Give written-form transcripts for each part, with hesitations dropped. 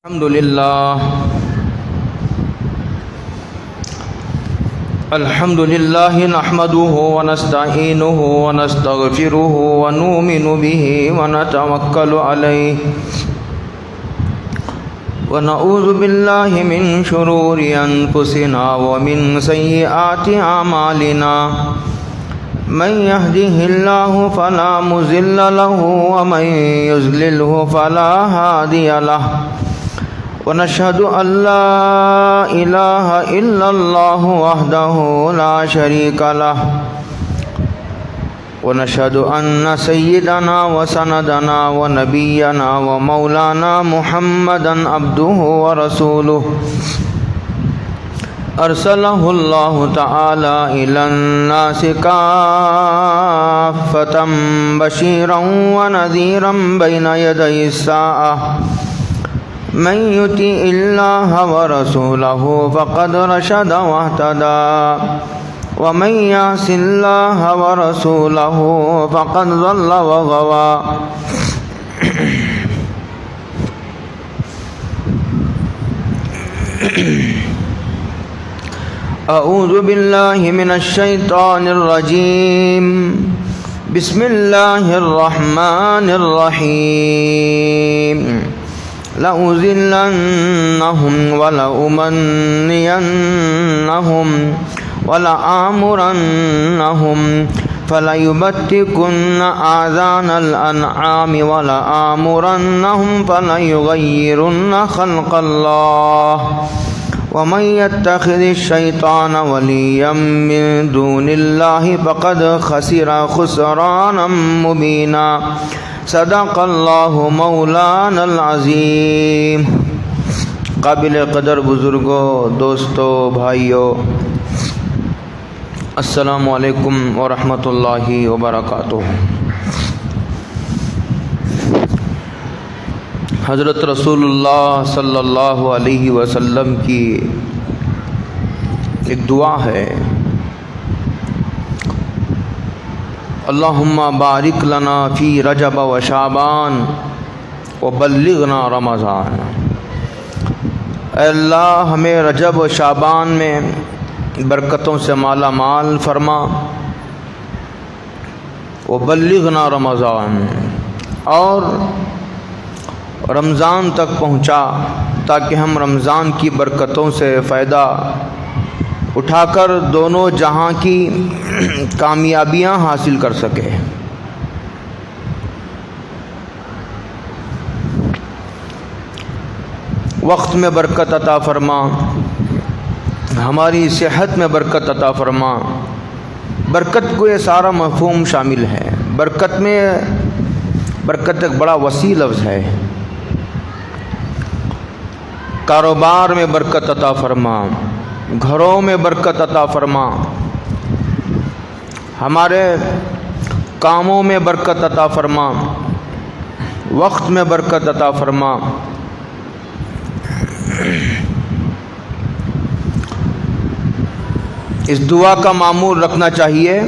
الحمد لله نحمده ونستعينه ونستغفره ونؤمن به ونتوكل عليه ونعوذ بالله من شرور أنفسنا ومن سيئات أعمالنا من يهده الله فلا مضل له ومن يضلله فلا هادي له ونشهد أن لا إله إلا الله وحده لا شريك له ونشهد أن سيدنا وسندنا ونبينا ومولانا محمدا عبده ورسوله أرسله الله تعالى إلى الناس كافة بشيرا ونذيرا بين يدي الساعة من يطع الله ورسوله فقد رشد واهتدى ومن يعص الله ورسوله فقد ضل وغوى أعوذ بالله من الشيطان الرجيم بسم الله الرحمن الرحيم لأذلنهم ولأمنينهم ولآمرنهم فليبتكن آذان الأنعام ولآمرنهم فليغيرن خلق الله ومن يتخذ الشيطان وليا من دون الله فقد خسر خسرانا مبينا صدق اللہ مولانا العظیم۔ قابل قدر بزرگوں، دوستوں، بھائیوں، السلام علیکم ورحمۃ اللہ وبرکاتہ۔ حضرت رسول اللہ صلی اللہ علیہ وسلم کی ایک دعا ہے، اللہم بارک لنا فی رجب و شعبان وبلغنا رمضان۔ اے اللہ ہمیں رجب و شعبان میں برکتوں سے مالا مال فرما، وبلغنا رمضان، اور رمضان تک پہنچا تاکہ ہم رمضان کی برکتوں سے فائدہ اٹھا کر دونوں جہاں کی کامیابیاں حاصل کر سکے۔ وقت میں برکت عطا فرما، ہماری صحت میں برکت عطا فرما۔ برکت کو یہ سارا مفہوم شامل ہے۔ برکت ایک بڑا وسیع لفظ ہے۔ کاروبار میں برکت عطا فرما، گھروں میں برکت عطا فرما، ہمارے کاموں میں برکت عطا فرما، وقت میں برکت عطا فرما۔ اس دعا کا معمول رکھنا چاہیے۔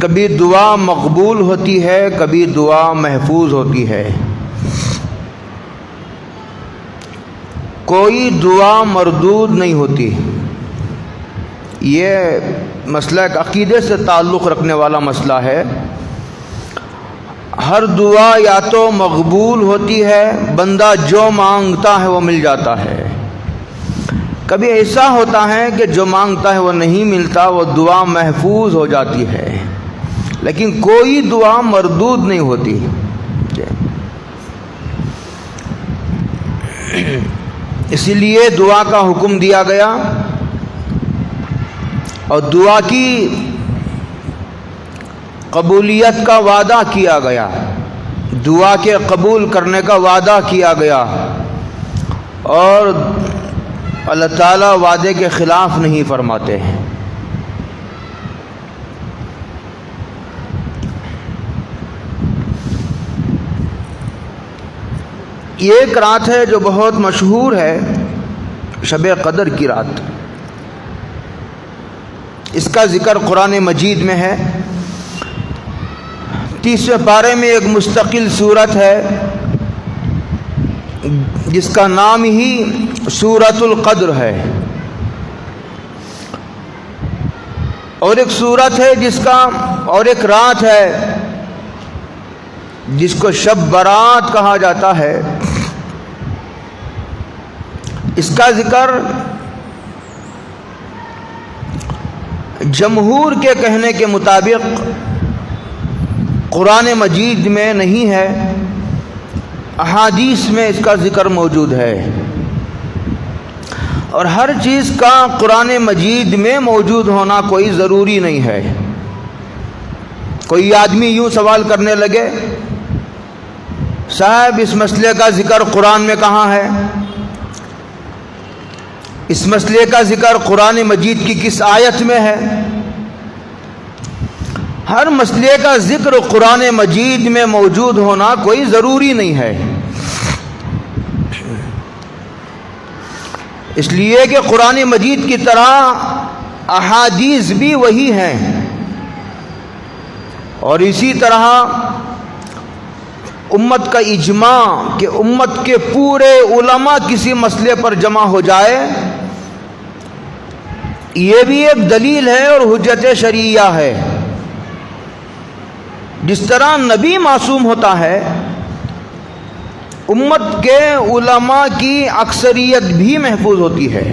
کبھی دعا مقبول ہوتی ہے، کبھی دعا محفوظ ہوتی ہے۔ کوئی دعا مردود نہیں ہوتی۔ یہ مسئلہ ایک عقیدے سے تعلق رکھنے والا مسئلہ ہے۔ ہر دعا یا تو مقبول ہوتی ہے، بندہ جو مانگتا ہے وہ مل جاتا ہے۔ کبھی ایسا ہوتا ہے کہ جو مانگتا ہے وہ نہیں ملتا، وہ دعا محفوظ ہو جاتی ہے، لیکن کوئی دعا مردود نہیں ہوتی۔ اسی لیے دعا کا حکم دیا گیا اور دعا کی قبولیت کا وعدہ کیا گیا، دعا کے قبول کرنے کا وعدہ کیا گیا، اور اللہ تعالیٰ وعدے کے خلاف نہیں فرماتے ہیں۔ یہ ایک رات ہے جو بہت مشہور ہے، شب قدر کی رات۔ اس کا ذکر قرآن مجید میں ہے۔ 30ویں پارے میں ایک مستقل سورت ہے جس کا نام ہی سورۃ القدر ہے، اور ایک سورت ہے جس کا، اور ایک رات ہے جس کو شب برات کہا جاتا ہے۔ اس کا ذکر جمہور کے کہنے کے مطابق قرآن مجید میں نہیں ہے، احادیث میں اس کا ذکر موجود ہے، اور ہر چیز کا قرآن مجید میں موجود ہونا کوئی ضروری نہیں ہے۔ کوئی آدمی یوں سوال کرنے لگے، صاحب اس مسئلے کا ذکر قرآن میں کہاں ہے؟ اس مسئلے کا ذکر قرآن مجید کی کس آیت میں ہے؟ ہر مسئلے کا ذکر قرآن مجید میں موجود ہونا کوئی ضروری نہیں ہے، اس لیے کہ قرآن مجید کی طرح احادیث بھی وہی ہیں، اور اسی طرح امت کا اجماع کہ امت کے پورے علماء کسی مسئلے پر جمع ہو جائے، یہ بھی ایک دلیل ہے اور حجت شرعیہ ہے۔ جس طرح نبی معصوم ہوتا ہے، امت کے علماء کی اکثریت بھی محفوظ ہوتی ہے۔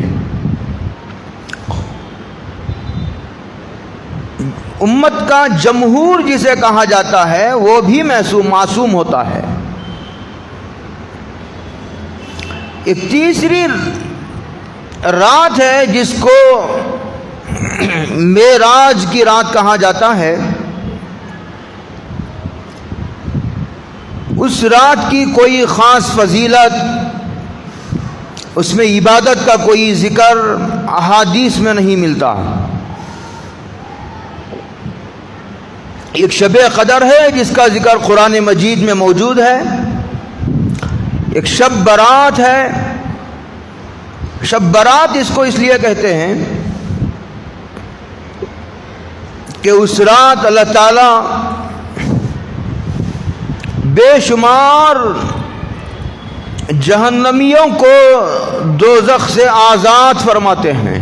امت کا جمہور جسے کہا جاتا ہے وہ بھی معصوم ہوتا ہے۔ ایک تیسری رات ہے جس کو معراج کی رات کہا جاتا ہے۔ اس رات کی کوئی خاص فضیلت، اس میں عبادت کا کوئی ذکر احادیث میں نہیں ملتا۔ ایک شب قدر ہے جس کا ذکر قرآن مجید میں موجود ہے، ایک شب برات ہے۔ شب برات اس کو اس لیے کہتے ہیں کہ اس رات اللہ تعالی بے شمار جہنمیوں کو دوزخ سے آزاد فرماتے ہیں،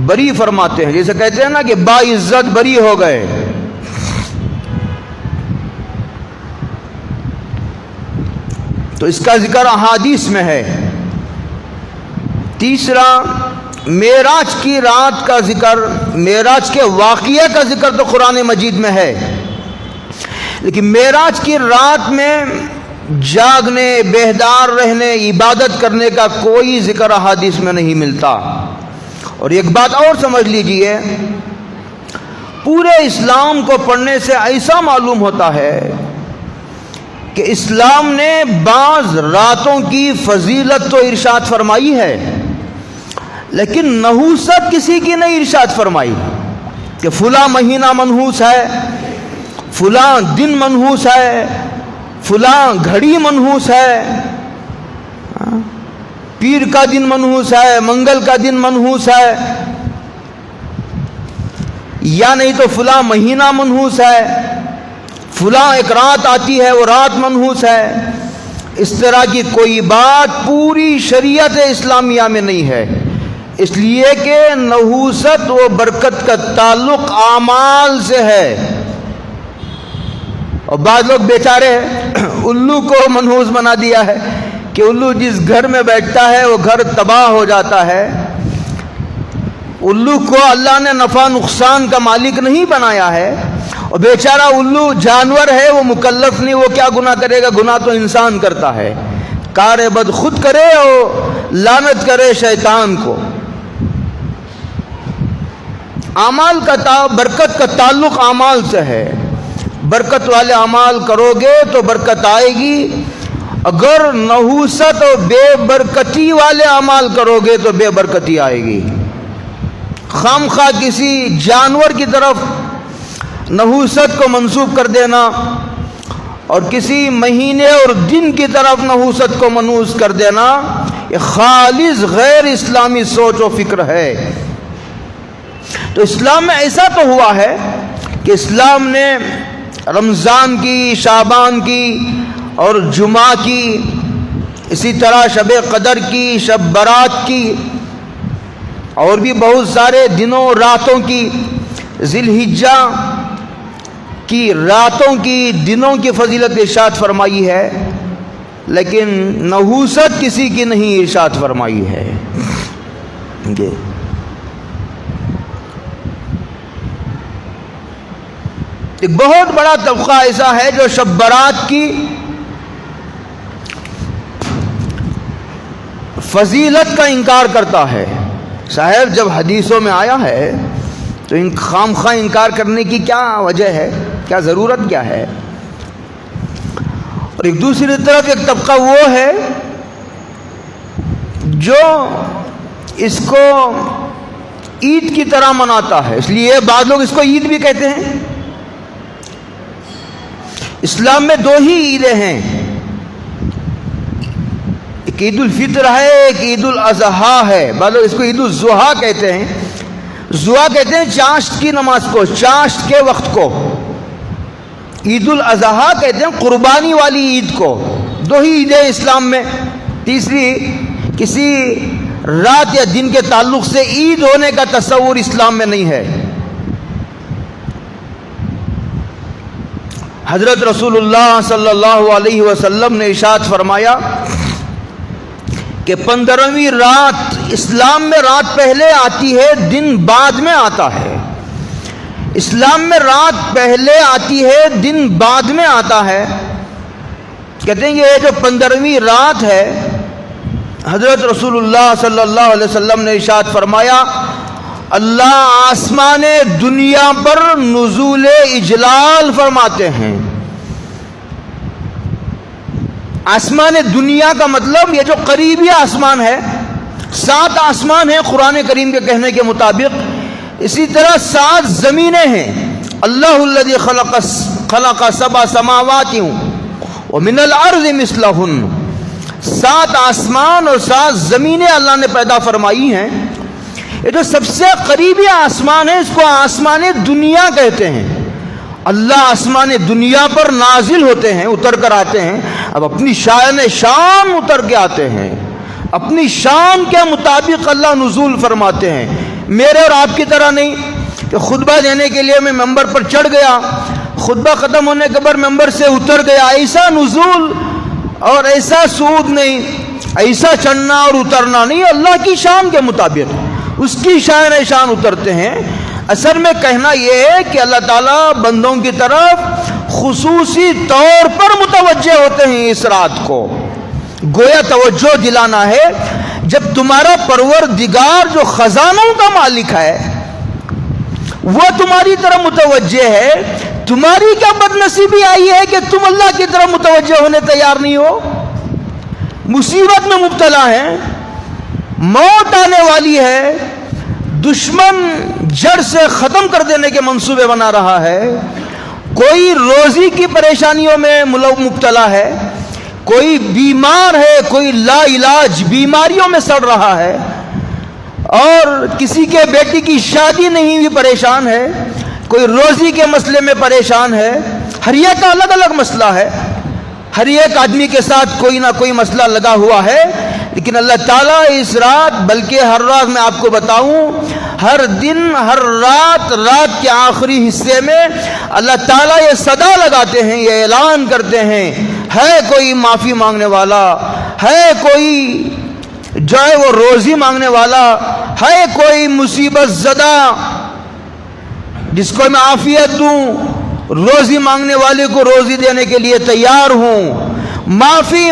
بری فرماتے ہیں، جیسے کہتے ہیں نا کہ باعزت بری ہو گئے۔ تو اس کا ذکر احادیث میں ہے۔ تیسرا، معراج کی رات کا ذکر، معراج کے واقعہ کا ذکر تو قرآن مجید میں ہے، لیکن معراج کی رات میں جاگنے، بیدار رہنے، عبادت کرنے کا کوئی ذکر احادیث میں نہیں ملتا۔ اور ایک بات اور سمجھ لیجئے، پورے اسلام کو پڑھنے سے ایسا معلوم ہوتا ہے کہ اسلام نے بعض راتوں کی فضیلت تو ارشاد فرمائی ہے، لیکن نحوست کسی کی نہیں ارشاد فرمائی کہ فلاں مہینہ منحوس ہے، فلاں دن منحوس ہے، فلاں گھڑی منحوس ہے، پیر کا دن منحوس ہے، منگل کا دن منحوس ہے، یا نہیں تو فلاں مہینہ منحوس ہے، فلاں ایک رات آتی ہے وہ رات منحوس ہے۔ اس طرح کی کوئی بات پوری شریعت اسلامیہ میں نہیں ہے، اس لیے کہ نحوست و برکت کا تعلق اعمال سے ہے۔ اور بعض لوگ بیچارے الو کو منحوس بنا دیا ہے کہ الو جس گھر میں بیٹھتا ہے وہ گھر تباہ ہو جاتا ہے۔ الو کو اللہ نے نفع نقصان کا مالک نہیں بنایا ہے، اور بیچارہ الو جانور ہے، وہ مکلف نہیں، وہ کیا گناہ کرے گا؟ گناہ تو انسان کرتا ہے۔ کار بد خود کرے اور لعنت کرے شیطان کو۔ اعمال کا برکت کا تعلق اعمال سے ہے۔ برکت والے اعمال کرو گے تو برکت آئے گی، اگر نحوست اور بے برکتی والے اعمال کرو گے تو بے برکتی آئے گی۔ خام خواہ کسی جانور کی طرف نحوست کو منسوب کر دینا اور کسی مہینے اور دن کی طرف نحوست کو منحوس کر دینا، یہ خالص غیر اسلامی سوچ و فکر ہے۔ تو اسلام میں ایسا تو ہوا ہے کہ اسلام نے رمضان کی، شعبان کی اور جمعہ کی، اسی طرح شب قدر کی، شب برات کی، اور بھی بہت سارے دنوں راتوں کی، ذی الحجہ کی راتوں کی دنوں کی فضیلت ارشاد فرمائی ہے، لیکن نحوست کسی کی نہیں ارشاد فرمائی ہے۔ ایک بہت بڑا طبقہ ایسا ہے جو شب برات کی فضیلت کا انکار کرتا ہے۔ صاحب جب حدیثوں میں آیا ہے تو خام خواہ انکار کرنے کی کیا وجہ ہے، کیا ضرورت کیا ہے؟ اور ایک دوسری طرف ایک طبقہ وہ ہے جو اس کو عید کی طرح مناتا ہے، اس لیے بعض لوگ اس کو عید بھی کہتے ہیں۔ اسلام میں دو ہی عیدیں ہیں، ایک عید الفطر ہے، ایک عید الاضحیٰ ہے۔ بعض لوگ اس کو عید الضحیٰ کہتے ہیں۔ ضحیٰ کہتے ہیں چاشت کی نماز کو، چاشت کے وقت کو۔ عید الاضحیٰ کہتے ہیں قربانی والی عید کو۔ دو ہی عیدیں اسلام میں، تیسری کسی رات یا دن کے تعلق سے عید ہونے کا تصور اسلام میں نہیں ہے۔ حضرت رسول اللہ صلی اللہ علیہ وسلم نے ارشاد فرمایا کہ 15ویں رات، اسلام میں رات پہلے آتی ہے، دن بعد میں آتا ہے۔ اسلام میں رات پہلے آتی ہے، دن بعد میں آتا ہے۔ کہتے ہیں یہ جو 15ویں رات ہے، حضرت رسول اللہ صلی اللہ علیہ وسلم نے ارشاد فرمایا اللہ آسمان دنیا پر نزول اجلال فرماتے ہیں۔ آسمان دنیا کا مطلب یہ جو قریبی آسمان ہے، 7 آسمان ہیں قرآن کریم کے کہنے کے مطابق، اسی طرح 7 زمینیں ہیں۔ اللہ الذی خلق 7 سماوات ومن الارض مثلہن، 7 آسمان اور 7 زمینیں اللہ نے پیدا فرمائی ہیں۔ یہ جو سب سے قریبی آسمان ہے اس کو آسمان دنیا کہتے ہیں۔ اللہ آسمان دنیا پر نازل ہوتے ہیں، اتر کر آتے ہیں، اب اپنی شان اتر کے آتے ہیں، اپنی شان کے مطابق اللہ نزول فرماتے ہیں۔ میرے اور آپ کی طرح نہیں کہ خطبہ دینے کے لیے میں ممبر پر چڑھ گیا، خطبہ ختم ہونے کے بعد ممبر سے اتر گیا، ایسا نزول اور ایسا صعود نہیں، ایسا چڑھنا اور اترنا نہیں، اللہ کی شان کے مطابق اس کی شان اترتے ہیں۔ اصل میں کہنا یہ ہے کہ اللہ تعالیٰ بندوں کی طرف خصوصی طور پر متوجہ ہوتے ہیں اس رات کو، گویا توجہ دلانا ہے۔ جب تمہارا پروردگار جو خزانوں کا مالک ہے وہ تمہاری طرف متوجہ ہے، تمہاری کیا بدنصیبی آئی ہے کہ تم اللہ کی طرف متوجہ ہونے تیار نہیں ہو؟ مصیبت میں مبتلا ہے، موت آنے والی ہے، دشمن جڑ سے ختم کر دینے کے منصوبے بنا رہا ہے، کوئی روزی کی پریشانیوں میں مبتلا ہے، کوئی بیمار ہے، کوئی لا علاج بیماریوں میں سڑ رہا ہے، اور کسی کے بیٹی کی شادی نہیں ہوئی پریشان ہے، کوئی روزی کے مسئلے میں پریشان ہے۔ ہر ایک کا الگ الگ مسئلہ ہے، ہر ایک آدمی کے ساتھ کوئی نہ کوئی مسئلہ لگا ہوا ہے، لیکن اللہ تعالیٰ اس رات، بلکہ ہر رات میں آپ کو بتاؤں، ہر دن ہر رات کے آخری حصے میں اللہ تعالیٰ یہ صدا لگاتے ہیں، یہ اعلان کرتے ہیں، ہے کوئی معافی مانگنے والا، ہے کوئی جو ہے وہ روزی مانگنے والا، ہے کوئی مصیبت زدہ جس کو میں عافیت دوں، روزی مانگنے والے کو روزی دینے کے لیے تیار ہوں۔ معافی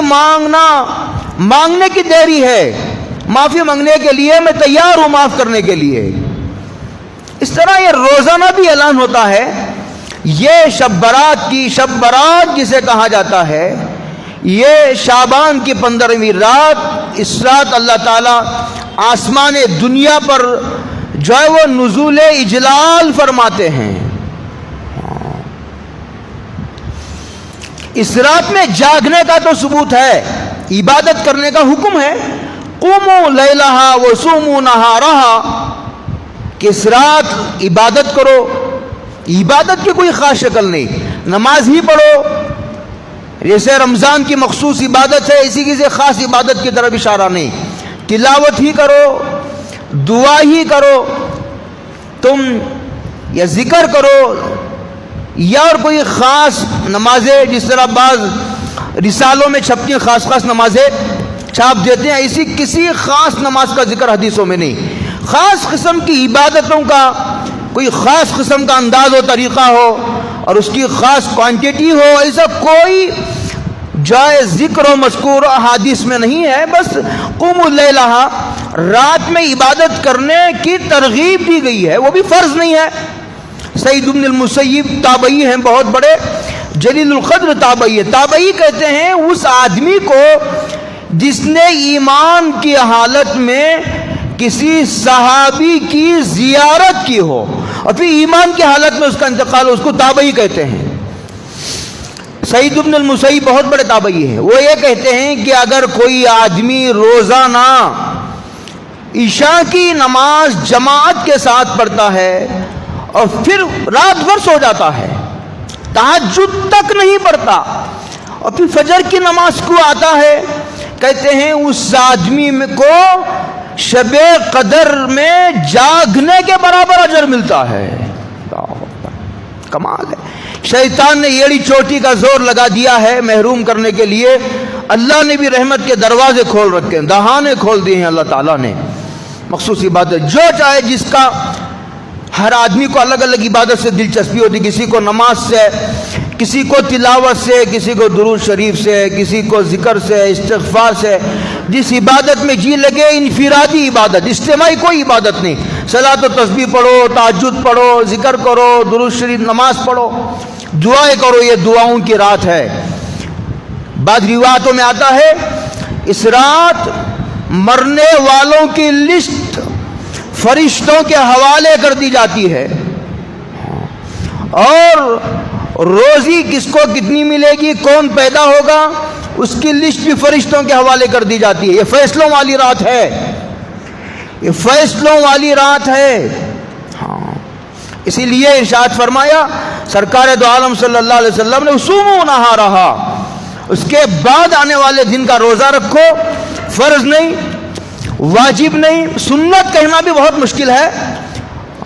مانگنے کی دیری ہے، معافی مانگنے کے لیے میں تیار ہوں، معاف کرنے کے لیے۔ اس طرح یہ روزانہ بھی اعلان ہوتا ہے۔ یہ شب برات جسے کہا جاتا ہے، یہ شعبان کی 15ویں رات، اس رات اللہ تعالیٰ آسمان دنیا پر جو ہے وہ نزول اجلال فرماتے ہیں۔ اس رات میں جاگنے کا تو ثبوت ہے، عبادت کرنے کا حکم ہے، قوموا لیلہا وصوموا نہارہا، کہ اس رات عبادت کرو۔ عبادت کی کوئی خاص شکل نہیں، نماز ہی پڑھو، جیسے رمضان کی مخصوص عبادت ہے، اسی کسی خاص عبادت کی طرف اشارہ نہیں. تلاوت ہی کرو، دعا ہی کرو تم، یا ذکر کرو، یا اور کوئی خاص نمازیں جس طرح بعض رسالوں میں چھپتی ہیں خاص خاص نمازیں چھاپ دیتے ہیں، ایسی کسی خاص نماز کا ذکر حدیثوں میں نہیں. خاص قسم کی عبادتوں کا کوئی خاص قسم کا انداز و طریقہ ہو اور اس کی خاص کوانٹٹی ہو، ایسا کوئی جائز ذکر و مذکور احادیث میں نہیں ہے. بس قوموا اللیل، رات میں عبادت کرنے کی ترغیب دی گئی ہے، وہ بھی فرض نہیں ہے. سعید بن المسیب تابعی ہیں، بہت بڑے جلیل القدر تابعی ہے. تابعی کہتے ہیں اس آدمی کو جس نے ایمان کی حالت میں کسی صحابی کی زیارت کی ہو اور پھر ایمان کی حالت میں اس کا انتقال ہو، اس کو تابعی کہتے ہیں. سعید بن المسیب بہت بڑے تابعی ہیں. وہ یہ کہتے ہیں کہ اگر کوئی آدمی روزانہ عشاء کی نماز جماعت کے ساتھ پڑھتا ہے اور پھر رات بھر سو جاتا ہے، تہجد تک نہیں پڑھتا اور پھر فجر کی نماز کو آتا ہے، کہتے ہیں اس آدمی کو شب قدر میں جاگنے کے برابر اجر ملتا ہے. کمال ہے. شیطان نے ایڑی چوٹی کا زور لگا دیا ہے محروم کرنے کے لیے. اللہ نے بھی رحمت کے دروازے کھول رکھے ہیں، دہانے کھول دیے ہیں اللہ تعالیٰ نے. مخصوص عبادت جو چاہے، جس کا ہر آدمی کو الگ الگ عبادت سے دلچسپی ہوتی، کسی کو نماز سے، کسی کو تلاوت سے، کسی کو درود شریف سے، کسی کو ذکر سے، استغفار سے. جس عبادت میں جی لگے، انفرادی عبادت، اجتماعی کوئی عبادت نہیں. صلاۃ و تسبیح پڑھو، تہجد پڑھو، ذکر کرو، درود شریف، نماز پڑھو، دعائیں کرو. یہ دعاؤں کی رات ہے. بعض روایتوں میں آتا ہے اس رات مرنے والوں کی لسٹ فرشتوں کے حوالے کر دی جاتی ہے اور روزی کس کو کتنی ملے گی، کون پیدا ہوگا، اس کی لسٹ بھی فرشتوں کے حوالے کر دی جاتی ہے. یہ فیصلوں والی رات ہے، یہ فیصلوں والی رات ہے. اسی لیے ارشاد فرمایا سرکار دو عالم صلی اللہ علیہ وسلم نے صوموا نہارہا، اس کے بعد آنے والے دن کا روزہ رکھو. فرض نہیں، واجب نہیں، سنت کہنا بھی بہت مشکل ہے.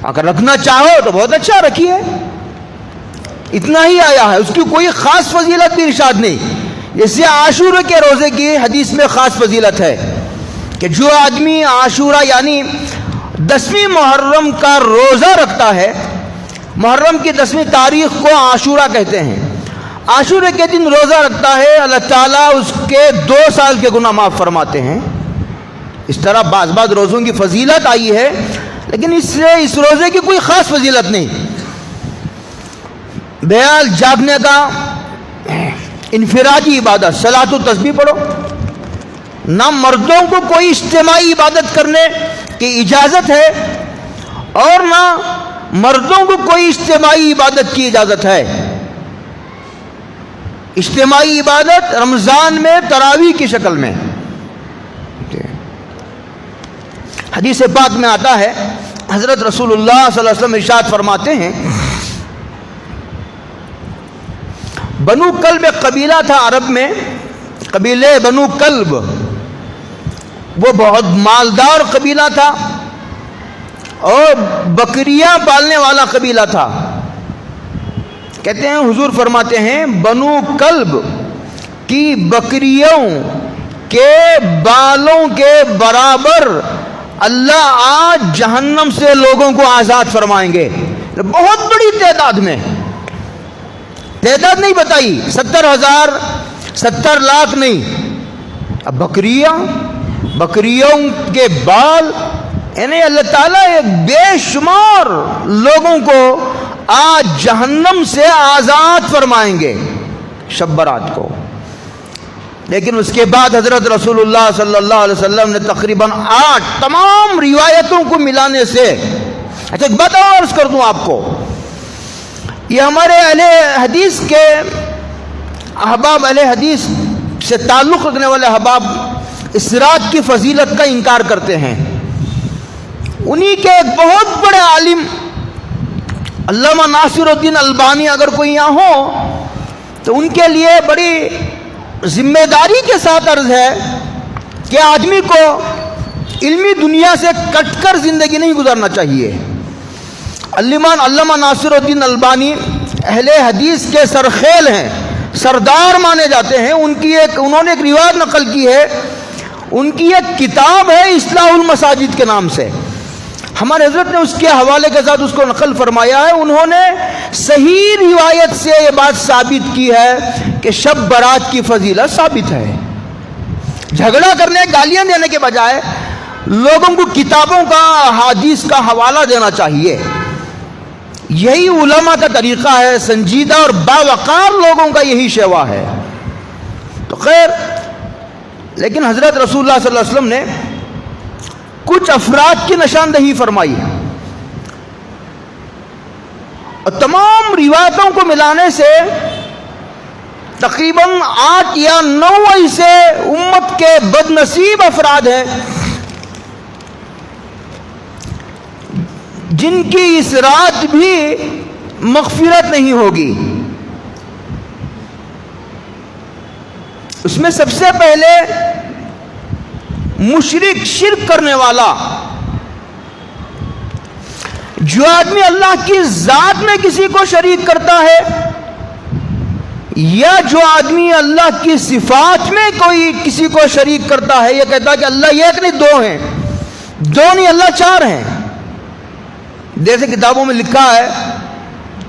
اگر رکھنا چاہو تو بہت اچھا رکھیے، اتنا ہی آیا ہے. اس کی کوئی خاص فضیلت بھی ارشاد نہیں. جیسے عاشورہ کے روزے کی حدیث میں خاص فضیلت ہے کہ جو آدمی عاشورہ یعنی 10ویں محرم کا روزہ رکھتا ہے، محرم کی 10ویں تاریخ کو عاشورہ کہتے ہیں، عاشورہ کے دن روزہ رکھتا ہے، اللہ تعالیٰ اس کے 2 سال کے گناہ معاف فرماتے ہیں. اس طرح بعض روزوں کی فضیلت آئی ہے، لیکن اس روزے کی کوئی خاص فضیلت نہیں. بہرحال جاگنے کا انفرادی عبادت، صلاۃ و تسبیح پڑھو. نہ مردوں کو کوئی اجتماعی عبادت کرنے کی اجازت ہے اور نہ مردوں کو کوئی اجتماعی عبادت کی اجازت ہے. اجتماعی عبادت رمضان میں تراویح کی شکل میں. حدیث پاک میں آتا ہے حضرت رسول اللہ صلی اللہ علیہ وسلم ارشاد فرماتے ہیں، بنو کلب ایک قبیلہ تھا عرب میں، قبیلے بنو کلب، وہ بہت مالدار قبیلہ تھا اور بکریاں پالنے والا قبیلہ تھا. کہتے ہیں حضور فرماتے ہیں بنو کلب کی بکریوں کے بالوں کے برابر اللہ آج جہنم سے لوگوں کو آزاد فرمائیں گے. بہت بڑی تعداد میں، تعداد نہیں بتائی، 70,000 70 لاکھ نہیں. اب بکریوں کے بال، یعنی اللہ تعالیٰ ایک بے شمار لوگوں کو آج جہنم سے آزاد فرمائیں گے شب برات کو. لیکن اس کے بعد حضرت رسول اللہ صلی اللہ علیہ وسلم نے تقریباً 8 تمام روایتوں کو ملانے سے، اچھا ایک بات اور عرض کر دوں آپ کو، یہ ہمارے اہل حدیث کے احباب، اہل حدیث سے تعلق رکھنے والے احباب اس رات کی فضیلت کا انکار کرتے ہیں. انہی کے ایک بہت بڑے عالم علامہ ناصر الدین البانی اگر کوئی یہاں ہو تو ان کے لیے بڑی ذمہ داری کے ساتھ عرض ہے کہ آدمی کو علمی دنیا سے کٹ کر زندگی نہیں گزارنا چاہیے۔ علامہ ناصر الدین البانی اہل حدیث کے سرخیل ہیں، سردار مانے جاتے ہیں۔ انہوں نے ایک روایت نقل کی ہے، ان کی ایک کتاب ہے اصلاح المساجد کے نام سے، ہمارے حضرت نے اس کے حوالے کے ساتھ اس کو نقل فرمایا ہے۔ انہوں نے صحیح روایت سے یہ بات ثابت کی ہے کہ شب برات کی فضیلت ثابت ہے۔ جھگڑا کرنے، گالیاں دینے کے بجائے لوگوں کو کتابوں کا، حدیث کا حوالہ دینا چاہیے۔ یہی علماء کا طریقہ ہے، سنجیدہ اور باوقار لوگوں کا یہی شیوا ہے۔ تو خیر، لیکن حضرت رسول اللہ صلی اللہ علیہ وسلم نے کچھ افراد کی نشاندہی فرمائی، اور تمام روایتوں کو ملانے سے تقریباً 8 یا 9 ایسے امت کے بد نصیب افراد ہیں جن کی اس رات بھی مغفرت نہیں ہوگی۔ اس میں سب سے پہلے مشرک، شرک کرنے والا، جو آدمی اللہ کی ذات میں کسی کو شریک کرتا ہے، یا جو آدمی اللہ کی صفات میں کوئی کسی کو شریک کرتا ہے، یہ کہتا ہے کہ اللہ ایک نہیں دو ہیں، دو نہیں اللہ 4 ہیں۔ جیسے کتابوں میں لکھا ہے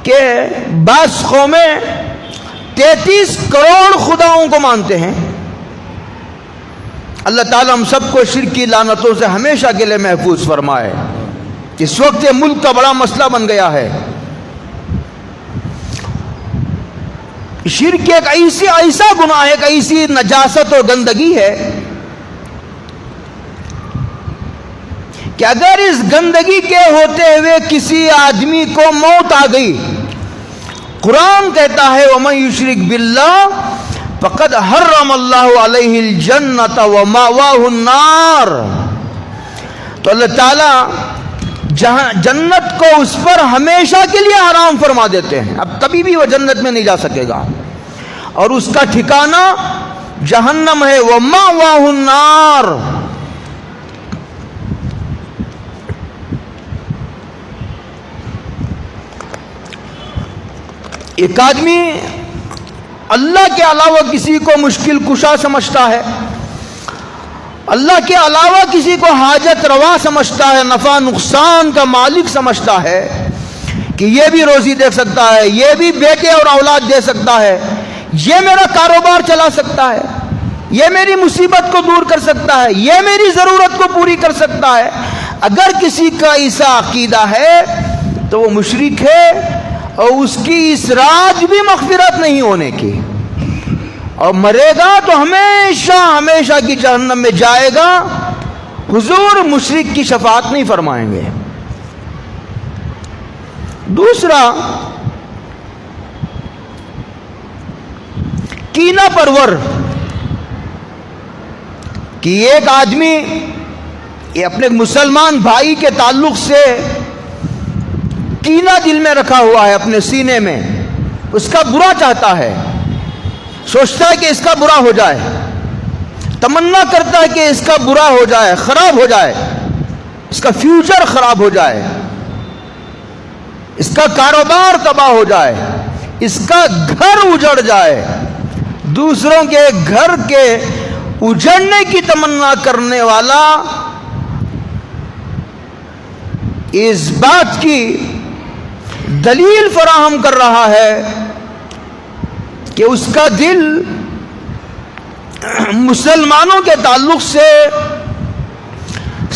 کہ بعض قومیں 33 کروڑ خداؤں کو مانتے ہیں۔ اللہ تعالیٰ ہم سب کو شرک کی لعنتوں سے ہمیشہ کے لیے محفوظ فرمائے۔ اس وقت یہ ملک کا بڑا مسئلہ بن گیا ہے۔ شرک ایک ایسا گناہ ہے، ایک ایسی نجاست اور گندگی ہے کہ اگر اس گندگی کے ہوتے ہوئے کسی آدمی کو موت آ گئی، قرآن کہتا ہے وَمَن يُشْرِكْ بِاللَّهِ فَقَدْ حَرَّمَ اللَّهُ عَلَيْهِ الْجَنَّةَ وَمَأْوَاهُ النَّارُ، تو اللہ تعالیٰ جنت کو اس پر ہمیشہ کے لیے حرام فرما دیتے ہیں، اب کبھی بھی وہ جنت میں نہیں جا سکے گا، اور اس کا ٹھکانہ جہنم ہے۔ وَمَأْوَاهُ النَّارُ، ایک آدمی اللہ کے علاوہ کسی کو مشکل کشا سمجھتا ہے، اللہ کے علاوہ کسی کو حاجت روا سمجھتا ہے، نفع نقصان کا مالک سمجھتا ہے کہ یہ بھی روزی دے سکتا ہے، یہ بھی بیٹے اور اولاد دے سکتا ہے، یہ میرا کاروبار چلا سکتا ہے، یہ میری مصیبت کو دور کر سکتا ہے، یہ میری ضرورت کو پوری کر سکتا ہے۔ اگر کسی کا ایسا عقیدہ ہے تو وہ مشرک ہے، اور اس کی اس رات بھی مغفرت نہیں ہونے کی، اور مرے گا تو ہمیشہ ہمیشہ کی جہنم میں جائے گا۔ حضور مشرک کی شفاعت نہیں فرمائیں گے۔ دوسرا، کینہ پرور، کہ ایک آدمی یہ اپنے مسلمان بھائی کے تعلق سے کینہ دل میں رکھا ہوا ہے، اپنے سینے میں اس کا برا چاہتا ہے، سوچتا ہے کہ اس کا برا ہو جائے، تمنا کرتا ہے کہ اس کا برا ہو جائے، خراب ہو جائے، اس کا فیوچر خراب ہو جائے، اس کا کاروبار تباہ ہو جائے، اس کا گھر اجڑ جائے۔ دوسروں کے گھر کے اجڑنے کی تمنا کرنے والا اس بات کی دلیل فراہم کر رہا ہے کہ اس کا دل مسلمانوں کے تعلق سے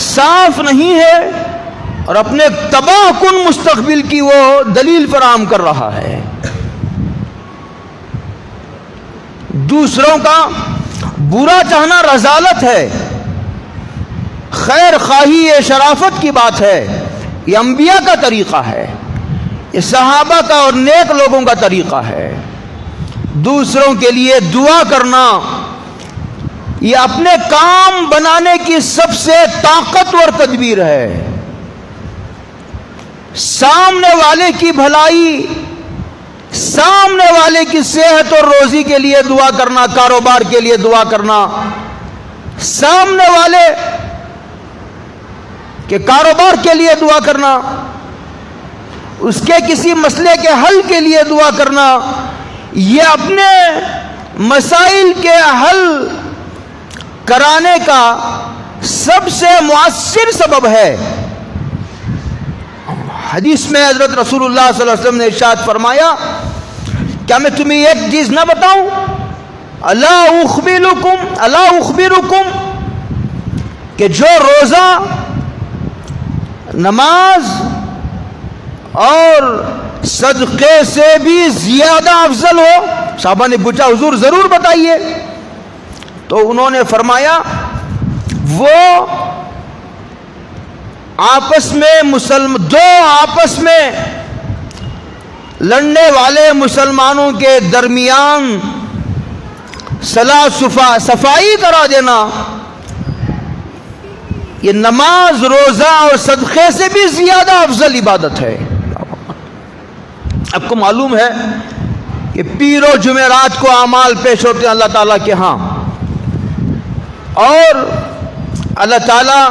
صاف نہیں ہے، اور اپنے تباہ کن مستقبل کی وہ دلیل فراہم کر رہا ہے۔ دوسروں کا برا چاہنا رذالت ہے، خیر خواہی یہ شرافت کی بات ہے، یہ انبیاء کا طریقہ ہے، یہ صحابہ کا اور نیک لوگوں کا طریقہ ہے۔ دوسروں کے لیے دعا کرنا یہ اپنے کام بنانے کی سب سے طاقتور تدبیر ہے۔ سامنے والے کی بھلائی سامنے والے کی صحت اور روزی کے لیے دعا کرنا، کاروبار کے لیے دعا کرنا، سامنے والے کے کاروبار کے لیے دعا کرنا، اس کے کسی مسئلے کے حل کے لیے دعا کرنا، یہ اپنے مسائل کے حل کرانے کا سب سے مؤثر سبب ہے۔ حدیث میں حضرت رسول اللہ صلی اللہ علیہ وسلم نے ارشاد فرمایا، کیا میں تمہیں ایک چیز نہ بتاؤں؟ الا اخبرکم، کہ جو روزہ، نماز اور صدقے سے بھی زیادہ افضل ہو؟ صحابہ نے پوچھا حضور ضرور بتائیے۔ تو انہوں نے فرمایا وہ دو آپس میں لڑنے والے مسلمانوں کے درمیان صلاح صفائی کرا دینا، یہ نماز، روزہ اور صدقے سے بھی زیادہ افضل عبادت ہے۔ آپ کو معلوم ہے کہ پیر و جمعرات کو اعمال پیش ہوتے ہیں اللہ تعالیٰ کے ہاں، اور اللہ تعالیٰ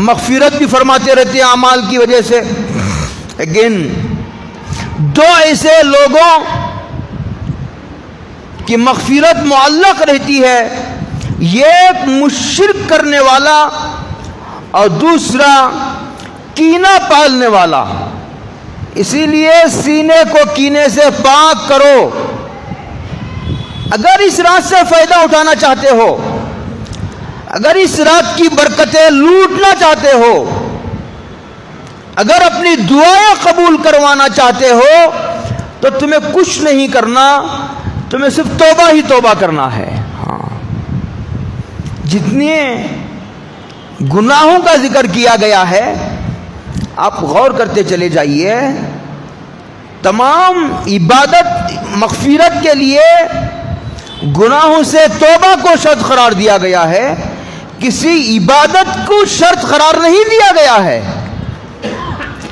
مغفرت بھی فرماتے رہتے ہیں اعمال کی وجہ سے۔ لیکن دو ایسے لوگوں کی مغفرت معلق رہتی ہے، ایک مشرک کرنے والا اور دوسرا کینہ پالنے والا۔ اسی لیے سینے کو کینے سے پاک کرو۔ اگر اس رات سے فائدہ اٹھانا چاہتے ہو، اگر اس رات کی برکتیں لوٹنا چاہتے ہو، اگر اپنی دعائیں قبول کروانا چاہتے ہو، تو تمہیں کچھ نہیں کرنا، تمہیں صرف توبہ ہی توبہ کرنا ہے۔ ہاں، جتنے گناہوں کا ذکر کیا گیا ہے آپ غور کرتے چلے جائیے، تمام عبادت مغفرت کے لیے گناہوں سے توبہ کو شرط قرار دیا گیا ہے، کسی عبادت کو شرط قرار نہیں دیا گیا ہے۔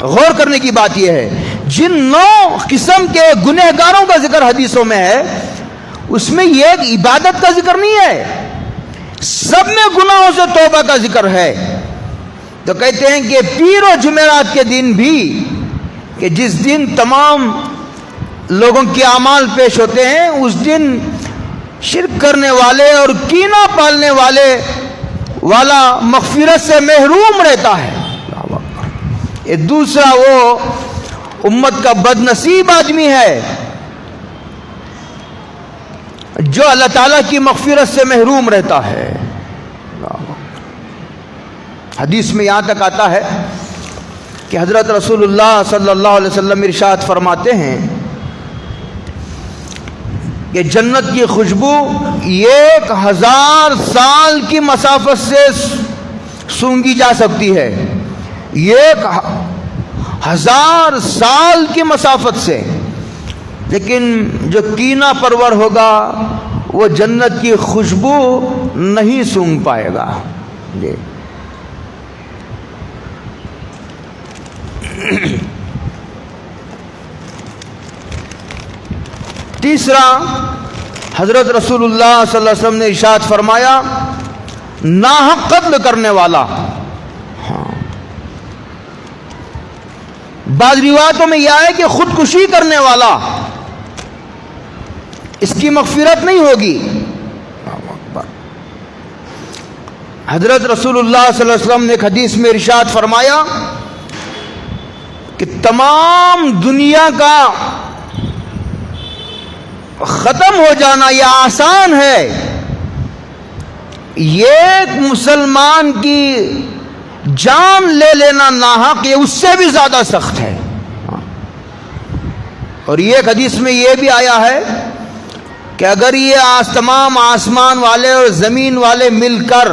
غور کرنے کی بات یہ ہے، جن 9 قسم کے گنہگاروں کا ذکر حدیثوں میں ہے، اس میں یہ ایک عبادت کا ذکر نہیں ہے، سب میں گناہوں سے توبہ کا ذکر ہے۔ تو کہتے ہیں کہ پیر و جمعرات کے دن بھی، کہ جس دن تمام لوگوں کے اعمال پیش ہوتے ہیں، اس دن شرک کرنے والے اور کینہ پالنے والا مغفرت سے محروم رہتا ہے۔ یہ دوسرا وہ امت کا بد نصیب آدمی ہے جو اللہ تعالیٰ کی مغفرت سے محروم رہتا ہے۔ حدیث میں یہاں تک آتا ہے کہ حضرت رسول اللہ صلی اللہ علیہ وسلم ارشاد فرماتے ہیں کہ جنت کی خوشبو 1000 سال کی مسافت سے سونگھی جا سکتی ہے، 1000 سال کی مسافت سے، لیکن جو کینہ پرور ہوگا وہ جنت کی خوشبو نہیں سونگھ پائے گا۔ تیسرا، حضرت رسول اللہ صلی اللہ علیہ وسلم نے ارشاد فرمایا، ناحق قتل کرنے والا۔ بعض روایتوں میں یہ ہے کہ خودکشی کرنے والا، اس کی مغفرت نہیں ہوگی۔ حضرت رسول اللہ صلی اللہ علیہ وسلم نے ایک حدیث میں ارشاد فرمایا کہ تمام دنیا کا ختم ہو جانا یہ آسان ہے، ایک مسلمان کی جان لے لینا ناحق، یہ اس سے بھی زیادہ سخت ہے۔ اور یہ ایک حدیث میں یہ بھی آیا ہے کہ اگر یہ تمام آسمان والے اور زمین والے مل کر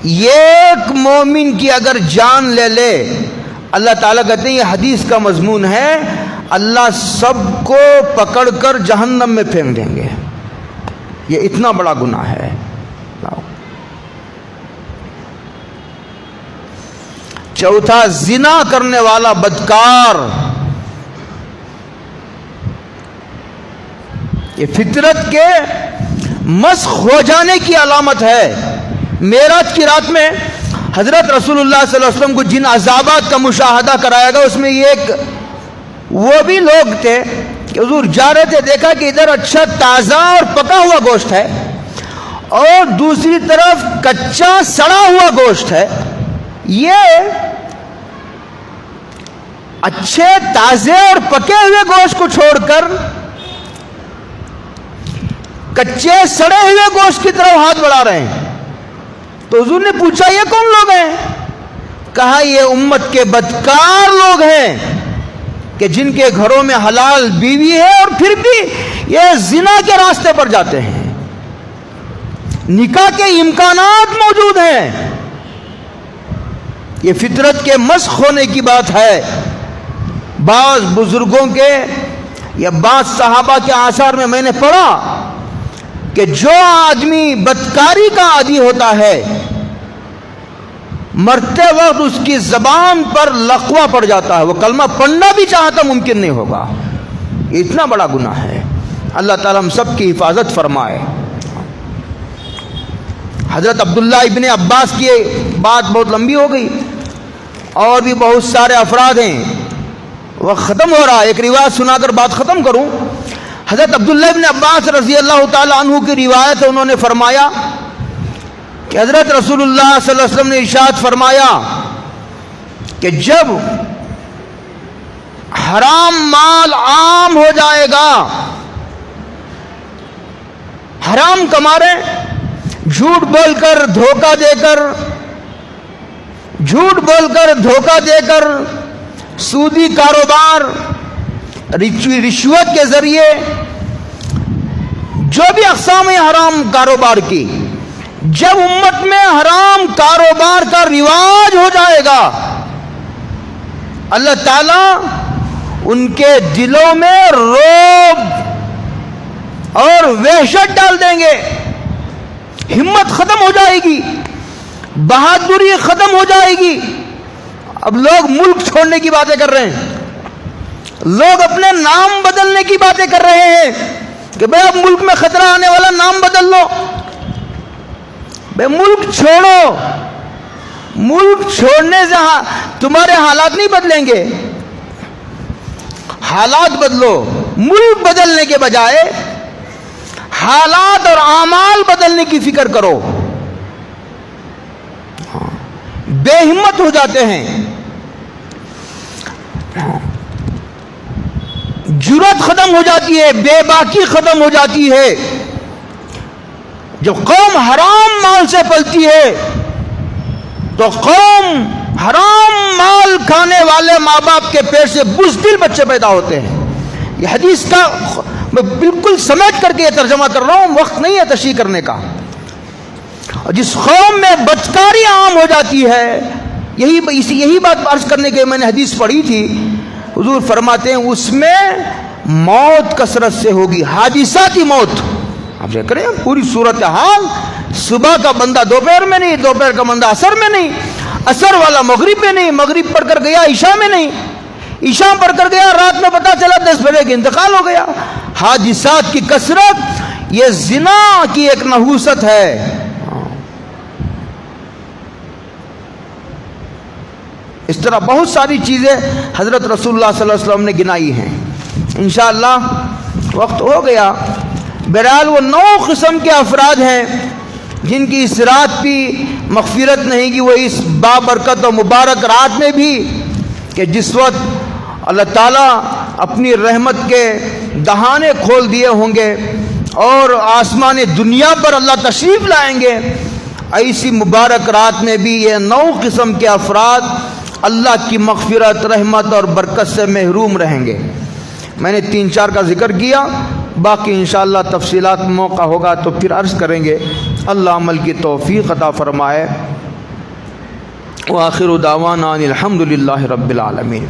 ایک مومن کی اگر جان لے لے، اللہ تعالیٰ کہتے ہیں، یہ حدیث کا مضمون ہے، اللہ سب کو پکڑ کر جہنم میں پھینک دیں گے۔ یہ اتنا بڑا گناہ ہے۔ چوتھا، زنا کرنے والا بدکار، یہ فطرت کے مسخ ہو جانے کی علامت ہے۔ معراج کی رات میں حضرت رسول اللہ صلی اللہ علیہ وسلم کو جن عذابات کا مشاہدہ کرایا گیا، اس میں یہ وہ بھی لوگ تھے کہ حضور جا رہے تھے، دیکھا کہ ادھر اچھا تازہ اور پکا ہوا گوشت ہے اور دوسری طرف کچا سڑا ہوا گوشت ہے۔ یہ اچھے تازے اور پکے ہوئے گوشت کو چھوڑ کر کچے سڑے ہوئے گوشت کی طرف ہاتھ بڑھا رہے ہیں۔ تو حضور نے پوچھا یہ کون لوگ ہیں؟ کہا یہ امت کے بدکار لوگ ہیں کہ جن کے گھروں میں حلال بیوی ہے اور پھر بھی یہ زنا کے راستے پر جاتے ہیں، نکاح کے امکانات موجود ہیں۔ یہ فطرت کے مسخ ہونے کی بات ہے۔ بعض بزرگوں کے یا بعض صحابہ کے آثار میں نے پڑھا کہ جو آدمی بدکاری کا عادی ہوتا ہے، مرتے وقت اس کی زبان پر لقوہ پڑ جاتا ہے، وہ کلمہ پڑھنا بھی چاہتا ممکن نہیں ہوگا۔ یہ اتنا بڑا گناہ ہے۔ اللہ تعالیٰ ہم سب کی حفاظت فرمائے۔ حضرت عبداللہ ابن عباس کی بات بہت لمبی ہو گئی، اور بھی بہت سارے افراد ہیں، وہ ختم ہو رہا ہے، ایک روایت سنا کر بات ختم کروں۔ حضرت عبداللہ ابن عباس رضی اللہ تعالی عنہ کی روایت ہے، انہوں نے فرمایا کہ حضرت رسول اللہ صلی اللہ علیہ وسلم نے ارشاد فرمایا کہ جب حرام مال عام ہو جائے گا، حرام کما رہے، جھوٹ بول کر دھوکہ دے کر سودی کاروبار، رشوت کے ذریعے، جو بھی اقسام حرام کاروبار کی، جب امت میں حرام کاروبار کا رواج ہو جائے گا، اللہ تعالیٰ ان کے دلوں میں رعب اور وحشت ڈال دیں گے، ہمت ختم ہو جائے گی، بہادری ختم ہو جائے گی۔ اب لوگ ملک چھوڑنے کی باتیں کر رہے ہیں، لوگ اپنے نام بدلنے کی باتیں کر رہے ہیں کہ بھئی اب ملک میں خطرہ آنے والا، نام بدل لو۔ بھئی ملک چھوڑو، ملک چھوڑنے سے تمہارے حالات نہیں بدلیں گے، حالات بدلو۔ ملک بدلنے کے بجائے حالات اور اعمال بدلنے کی فکر کرو۔ بے ہمت ہو جاتے ہیں، جرأت ختم ہو جاتی ہے، بے باکی ختم ہو جاتی ہے۔ جب قوم حرام مال سے پلتی ہے تو قوم حرام مال کھانے والے ماں باپ کے پیٹ سے بزدل بچے پیدا ہوتے ہیں۔ یہ حدیث کا میں بالکل سمیٹ کر کے یہ ترجمہ کر رہا ہوں، وقت نہیں ہے تشریح کرنے کا۔ اور جس قوم میں بدکاری عام ہو جاتی ہے، یہی بات عرض کرنے کے میں نے حدیث پڑھی تھی، حضور فرماتے ہیں اس میں موت کثرت سے ہوگی، حادثاتی موت۔ آپ دیکھ رہے ہیں پوری صورتحال، صبح کا بندہ دوپہر میں نہیں، دوپہر کا بندہ عصر میں نہیں، عصر والا مغرب میں نہیں، مغرب پڑھ کر گیا عشاء میں نہیں، عشاء پڑھ کر گیا رات میں پتہ چلا 10 بجے کے انتقال ہو گیا۔ حادثات کی کثرت یہ زنا کی ایک نحوست ہے۔ اس طرح بہت ساری چیزیں حضرت رسول اللہ صلی اللہ علیہ وسلم نے گنائی ہیں۔ انشاءاللہ وقت ہو گیا۔ بہرحال وہ 9 قسم کے افراد ہیں جن کی اس رات بھی مغفرت نہیں کی، وہ اس بابرکت و مبارک رات میں بھی، کہ جس وقت اللہ تعالیٰ اپنی رحمت کے دہانے کھول دیے ہوں گے اور آسمان دنیا پر اللہ تشریف لائیں گے، ایسی مبارک رات میں بھی یہ 9 قسم کے افراد اللہ کی مغفرت، رحمت اور برکت سے محروم رہیں گے۔ میں نے 3-4 کا ذکر کیا، باقی انشاءاللہ تفصیلات موقع ہوگا تو پھر عرض کریں گے۔ اللہ عمل کی توفیق عطا فرمائے۔ وآخر دعوانا الحمدللہ رب العالمین۔